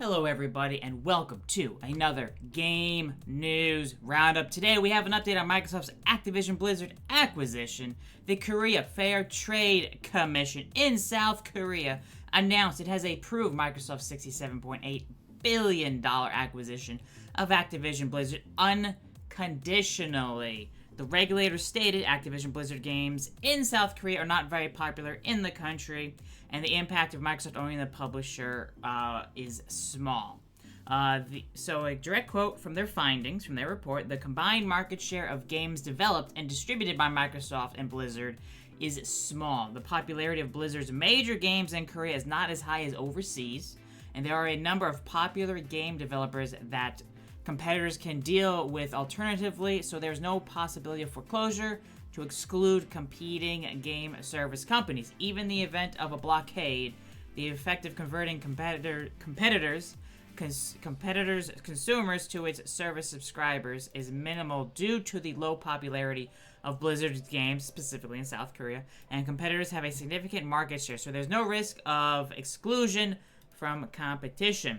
Hello everybody and welcome to another Game News Roundup. Today we have an update on Microsoft's Activision Blizzard acquisition. The Korea Fair Trade Commission in South Korea announced it has approved Microsoft's $67.8 billion acquisition of Activision Blizzard unconditionally. The regulator stated Activision Blizzard games in South Korea are not very popular in the country, and the impact of Microsoft owning the publisher is small. So a direct quote from their findings, from their report, the combined market share of games developed and distributed by Microsoft and Blizzard is small. The popularity of Blizzard's major games in Korea is not as high as overseas, and there are a number of popular game developers that competitors can deal with alternatively, so there's no possibility of foreclosure to exclude competing game service companies. Even in the event of a blockade, the effect of converting consumers to its service subscribers is minimal due to the low popularity of Blizzard's games, specifically in South Korea, and competitors have a significant market share, so there's no risk of exclusion from competition.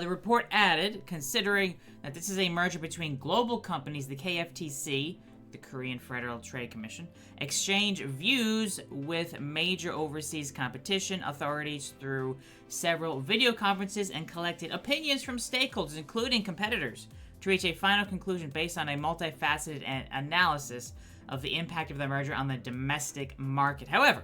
The report added, considering that this is a merger between global companies, the KFTC, the Korean Federal Trade Commission, exchange views with major overseas competition authorities through several video conferences and collected opinions from stakeholders, including competitors, to reach a final conclusion based on a multifaceted analysis of the impact of the merger on the domestic market. However,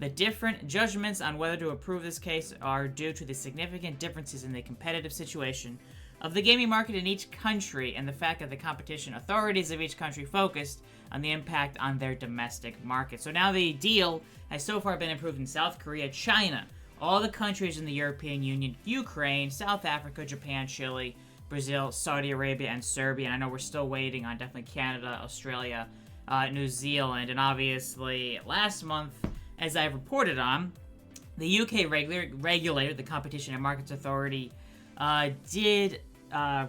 the different judgments on whether to approve this case are due to the significant differences in the competitive situation of the gaming market in each country and the fact that the competition authorities of each country focused on the impact on their domestic market. So now the deal has so far been approved in South Korea, China, all the countries in the European Union, Ukraine, South Africa, Japan, Chile, Brazil, Saudi Arabia, and Serbia. And I know we're still waiting on definitely Canada, Australia, New Zealand, and obviously last month, as I've reported on, the UK regulator, the Competition and Markets Authority, did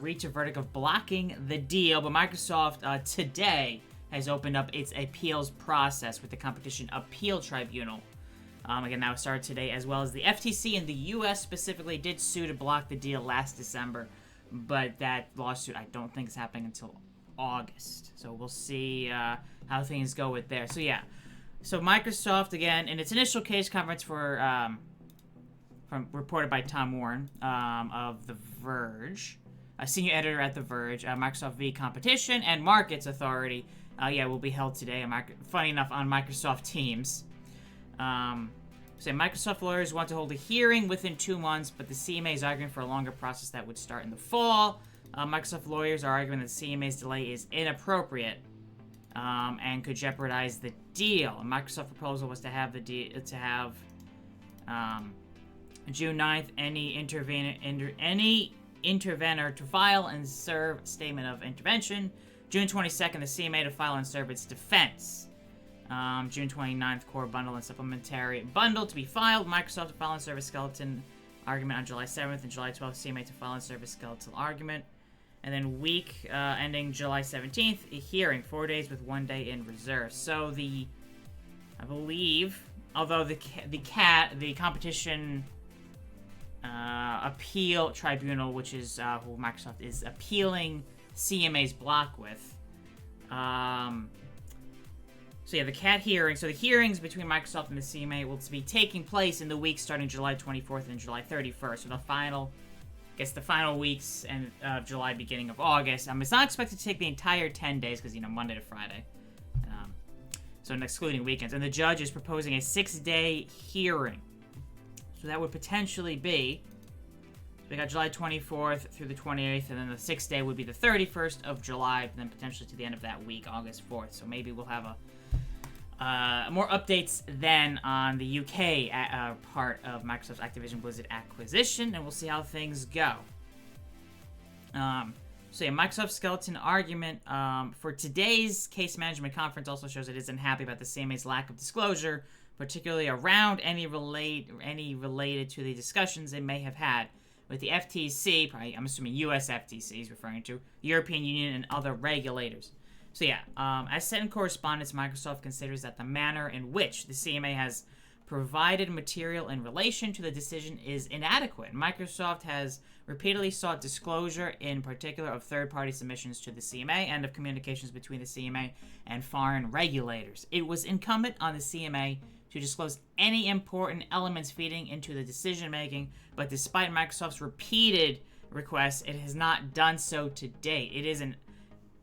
reach a verdict of blocking the deal, but Microsoft today has opened up its appeals process with the Competition Appeal Tribunal. Again, that was started today, as well as the FTC in the US specifically did sue to block the deal last December, but that lawsuit I don't think is happening until August. So we'll see how things go with there. So yeah. So Microsoft, again, in its initial case conference reported by Tom Warren of The Verge, a senior editor at The Verge, Microsoft v. Competition and Markets Authority, will be held today, funny enough, on Microsoft Teams. Microsoft lawyers want to hold a hearing within 2 months, but the CMA is arguing for a longer process that would start in the fall. Microsoft lawyers are arguing that the CMA's delay is inappropriate. And could jeopardize the deal. A Microsoft proposal was to have June 9th any intervener to file and serve statement of intervention. June 22nd, the CMA to file and serve its defense. June 29th, core bundle and supplementary bundle to be filed. Microsoft to file and serve a skeleton argument on July 7th, and July 12th, CMA to file and serve a skeletal argument. And then week ending July 17th, a hearing, 4 days with 1 day in reserve. So I believe, although the Competition Appeal Tribunal, which is who Microsoft is appealing CMA's block with. The CAT hearing. So the hearings between Microsoft and the CMA will be taking place in the week starting July 24th and July 31st. So the final weeks of July, beginning of August. It's not expected to take the entire 10 days because, Monday to Friday. So excluding weekends. And the judge is proposing a 6-day hearing. So that would potentially be, we got July 24th through the 28th, and then the 6th day would be the 31st of July, and then potentially to the end of that week, August 4th. So maybe we'll have more updates then on the UK part of Microsoft's Activision Blizzard acquisition, and we'll see how things go. Microsoft's skeleton argument for today's case management conference also shows it isn't happy about the CMA's lack of disclosure, particularly around any related to the discussions they may have had with the FTC, probably, I'm assuming US FTC is referring to, European Union, and other regulators. As said in correspondence, Microsoft considers that the manner in which the CMA has provided material in relation to the decision is inadequate. Microsoft has repeatedly sought disclosure, in particular of third-party submissions to the CMA and of communications between the CMA and foreign regulators. It was incumbent on the CMA to disclose any important elements feeding into the decision-making, but despite Microsoft's repeated requests, it has not done so to date. It is an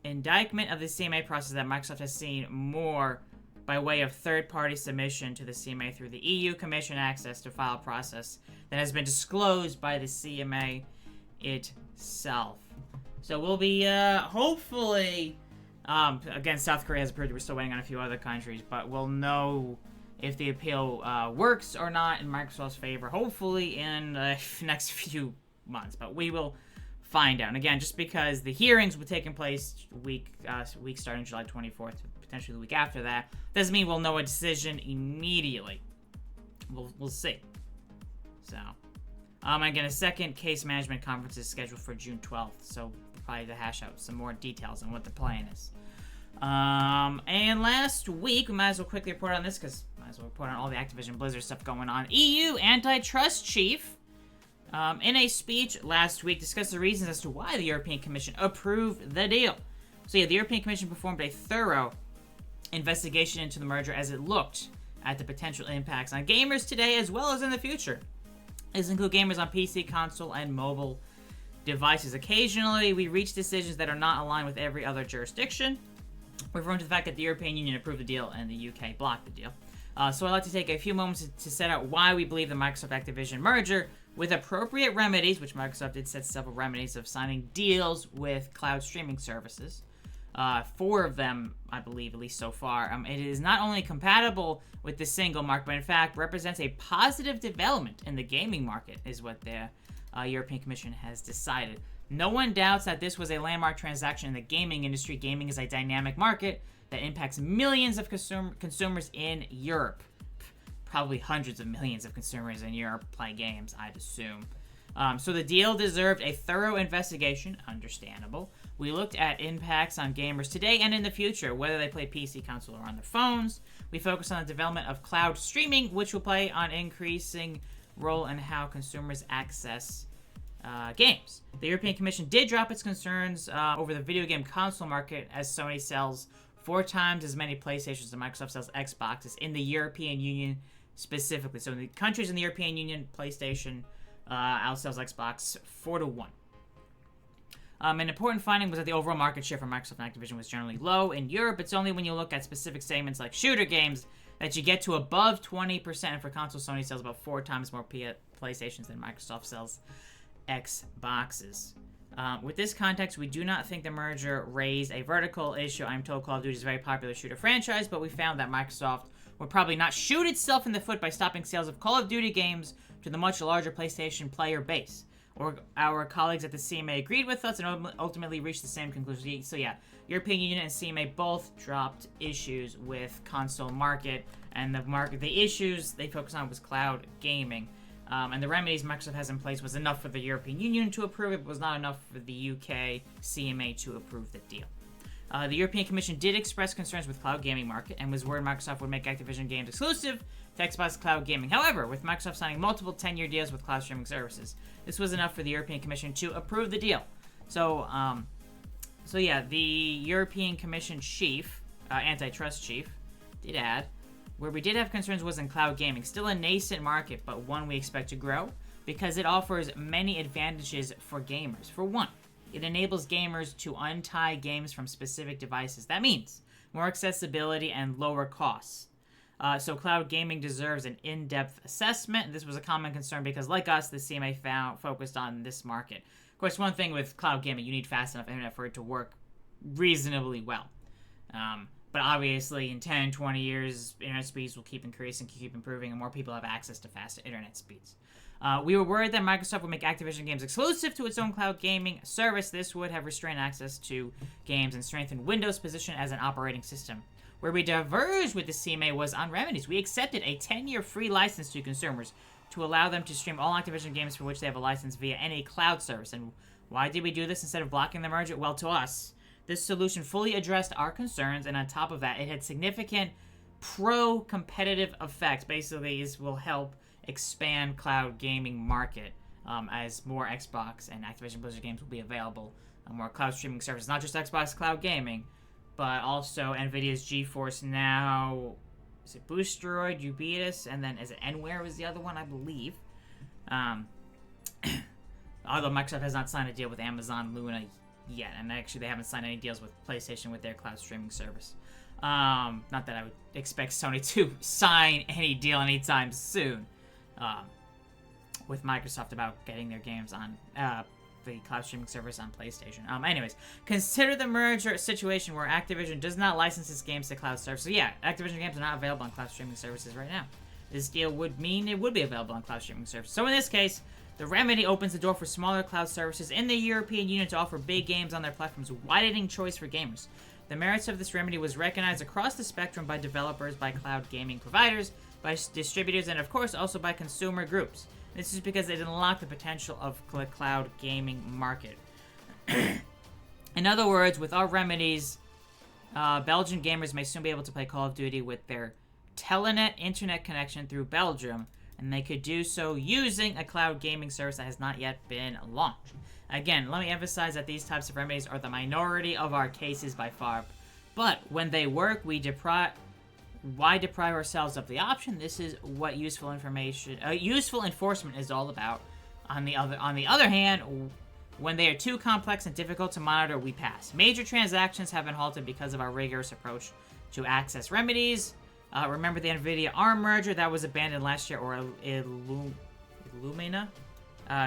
indictment of the CMA process that Microsoft has seen more by way of third-party submission to the CMA through the EU Commission access to file process that has been disclosed by the CMA itself. So we'll be, hopefully, again, South Korea has approved. We're still waiting on a few other countries, but we'll know if the appeal works or not in Microsoft's favor, hopefully in the next few months. But we will find out. And again, just because the hearings were taking place week starting July 24th, potentially the week after that, doesn't mean we'll know a decision immediately. We'll see. So, again, a second case management conference is scheduled for June 12th, so probably to hash out some more details on what the plan is. And last week, we might as well quickly report on this, because might as well report on all the Activision Blizzard stuff going on. EU Antitrust Chief, in a speech last week, discussed the reasons as to why the European Commission approved the deal. So yeah, the European Commission performed a thorough investigation into the merger as it looked at the potential impacts on gamers today as well as in the future. These include gamers on PC, console, and mobile devices. Occasionally, we reach decisions that are not aligned with every other jurisdiction, referring to the fact that the European Union approved the deal and the UK blocked the deal. So I'd like to take a few moments to set out why we believe the Microsoft-Activision merger, with appropriate remedies, which Microsoft did set several remedies of signing deals with cloud streaming services. 4 of them, I believe, at least so far. It is not only compatible with the single market, but in fact represents a positive development in the gaming market, is what the European Commission has decided. No one doubts that this was a landmark transaction in the gaming industry. Gaming is a dynamic market that impacts millions of consumers in Europe. Probably hundreds of millions of consumers in Europe play games, I'd assume. So the deal deserved a thorough investigation, understandable. We looked at impacts on gamers today and in the future, whether they play PC, console, or on their phones. We focused on the development of cloud streaming, which will play an increasing role in how consumers access games. The European Commission did drop its concerns over the video game console market, as Sony sells 4 times as many PlayStations and Microsoft sells Xboxes in the European Union specifically. So in the countries in the European Union, PlayStation outsells Xbox 4-1. An important finding was that the overall market share for Microsoft and Activision was generally low. In Europe, it's only when you look at specific segments like shooter games that you get to above 20%. And for console, Sony sells about 4 times more PlayStations than Microsoft sells Xboxes. With this context, we do not think the merger raised a vertical issue. I'm told Call of Duty is a very popular shooter franchise, but we found that Microsoft would probably not shoot itself in the foot by stopping sales of Call of Duty games to the much larger PlayStation player base. Or our colleagues at the CMA agreed with us and ultimately reached the same conclusion. So yeah, European Union and CMA both dropped issues with console market, and the issues they focused on was cloud gaming. And the remedies Microsoft has in place was enough for the European Union to approve it, but was not enough for the UK CMA to approve the deal. The European Commission did express concerns with cloud gaming market and was worried Microsoft would make Activision games exclusive to Xbox cloud gaming. However, with Microsoft signing multiple 10-year deals with cloud streaming services, this was enough for the European Commission to approve the deal. So yeah, the European Commission chief, antitrust chief, did add, where we did have concerns was in cloud gaming. Still a nascent market, but one we expect to grow because it offers many advantages for gamers. For one, it enables gamers to untie games from specific devices. That means more accessibility and lower costs. So cloud gaming deserves an in-depth assessment. This was a common concern because, like us, the CMA focused on this market. Of course, one thing with cloud gaming, you need fast enough internet for it to work reasonably well. But obviously, in 10, 20 years, internet speeds will keep increasing, keep improving, and more people have access to faster internet speeds. We were worried that Microsoft would make Activision games exclusive to its own cloud gaming service. This would have restrained access to games and strengthened Windows' position as an operating system. Where we diverged with the CMA was on remedies. We accepted a 10-year free license to consumers to allow them to stream all Activision games for which they have a license via any cloud service. And why did we do this instead of blocking the merger? Well, to us, this solution fully addressed our concerns, and on top of that, it had significant pro-competitive effect. Basically, this will help expand cloud gaming market as more Xbox and Activision Blizzard games will be available on more cloud streaming services. Not just Xbox cloud gaming, but also NVIDIA's GeForce Now. Is it Boosteroid, Ubitus, and then is it Anware was the other one, I believe. Although Microsoft has not signed a deal with Amazon Luna yet, and actually they haven't signed any deals with PlayStation with their cloud streaming service. Not that I would expect Sony to sign any deal anytime soon with Microsoft about getting their games on the cloud streaming service on PlayStation. Anyways, consider the merger situation where Activision does not license its games to cloud services. So yeah, Activision games are not available on cloud streaming services right now. This deal would mean it would be available on cloud streaming services. So in this case, the remedy opens the door for smaller cloud services in the European Union to offer big games on their platforms, widening choice for gamers. The merits of this remedy was recognized across the spectrum by developers, by cloud gaming providers, by distributors, and of course also by consumer groups. This is because it unlocked the potential of the cloud gaming market. In other words, with our remedies, Belgian gamers may soon be able to play Call of Duty with their Telenet internet connection through Belgium, and they could do so using a cloud gaming service that has not yet been launched. Again, let me emphasize that these types of remedies are the minority of our cases by far, but when they work, why deprive ourselves of the option? This is what useful enforcement is all about. On the other hand, when they are too complex and difficult to monitor, we pass. Major transactions have been halted because of our rigorous approach to access remedies. Remember the NVIDIA ARM merger that was abandoned last year, or Illumina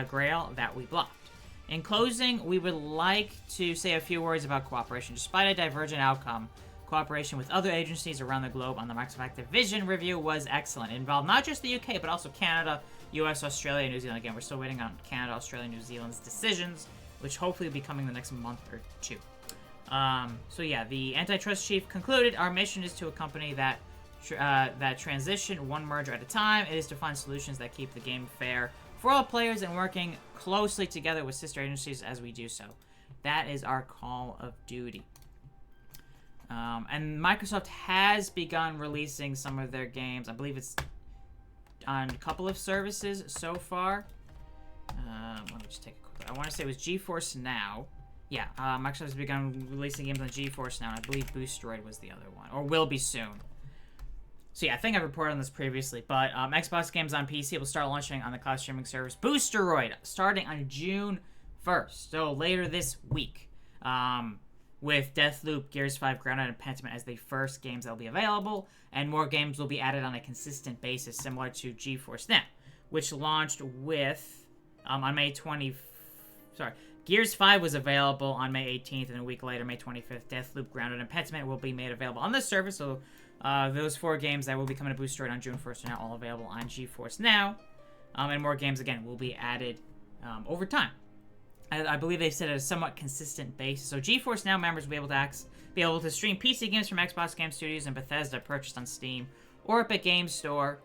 Grail that we blocked. In closing, we would like to say a few words about cooperation. Despite a divergent outcome, cooperation with other agencies around the globe on the Microsoft Activision review was excellent. It involved not just the UK, but also Canada, US, Australia, and New Zealand. Again, we're still waiting on Canada, Australia, and New Zealand's decisions, which hopefully will be coming the next month or two. So yeah, the Antitrust chief concluded, our mission is to accompany that transition one merger at a time. It is to find solutions that keep the game fair for all players and working closely together with sister agencies as we do so. That is our Call of Duty. And Microsoft has begun releasing some of their games. I believe it's on a couple of services so far. Let me just take a quick look. I want to say it was GeForce Now. Yeah, Microsoft has begun releasing games on GeForce Now, and I believe Boosteroid was the other one, or will be soon. So yeah, I think I've reported on this previously, but Xbox games on PC will start launching on the cloud streaming service Boosteroid starting on June 1st, so later this week, with Deathloop, Gears 5, Grounded, and Pentiment as the first games that will be available, and more games will be added on a consistent basis, similar to GeForce Now, which launched with, on May 20, Gears 5 was available on May 18th, and a week later, May 25th, Deathloop, Grounded, and Pentiment will be made available on this service, so those 4 games that will be coming to Boosteroid on June 1st are now all available on GeForce Now. And more games, again, will be added over time. I believe they said at a somewhat consistent basis. So GeForce Now members will be able to stream PC games from Xbox Game Studios and Bethesda purchased on Steam or Epic Games Store,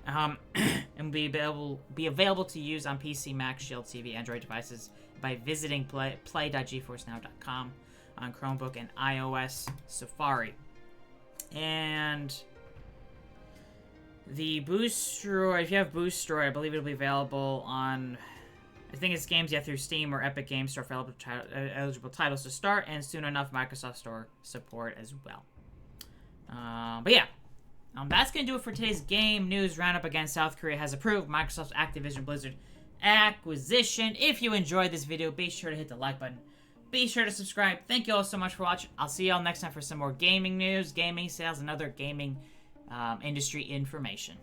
and be available to use on PC, Mac, Shield TV, Android devices by visiting play.geforcenow.com on Chromebook and iOS Safari. And the Boosteroid, if you have Boosteroid, I believe it'll be available on, I think it's games through Steam or Epic Games Store for eligible titles to start, and soon enough Microsoft Store support as well. But yeah, that's going to do it for today's Game News Roundup. Again, South Korea has approved Microsoft's Activision Blizzard acquisition. If you enjoyed this video, be sure to hit the like button. Be sure to subscribe. Thank you all so much for watching. I'll see y'all next time for some more gaming news, gaming sales, and other gaming industry information.